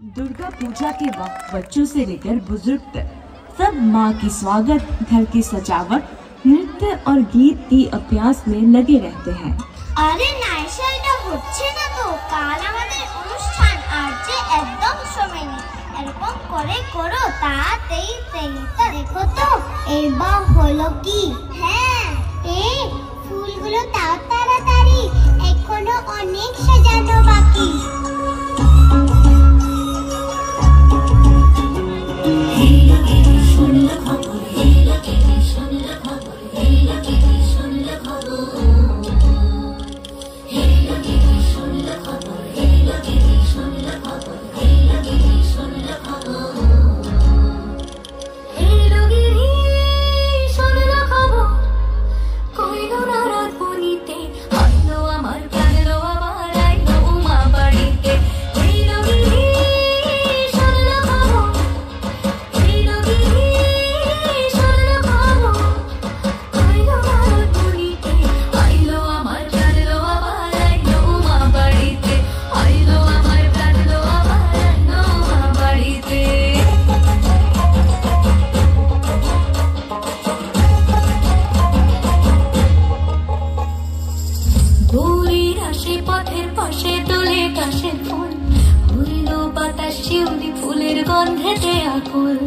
दुर्गा पूजा के वक्त बच्चों से लेकर बुजुर्ग तक सब माँ की स्वागत, घर की सजावट, नृत्य और गीत की अभ्यास में लगे रहते हैं। আরে নাইসা এটা হচ্ছে না তো, কাল আমাদের অনুষ্ঠান আর যে একদম সময় নেই, এরকম করে করো তাড়াতাড়ি দেখো তো এবার হলো কি। হ্যাঁ এই ফুলগুলো তাও তাড়াতাড়ি, এখনো অনেক সাজানো বাকি। পথের পাশে দোলে কাশের ফুল, হইল বাতাস শিউলি ফুলের গন্ধেতে আকুল।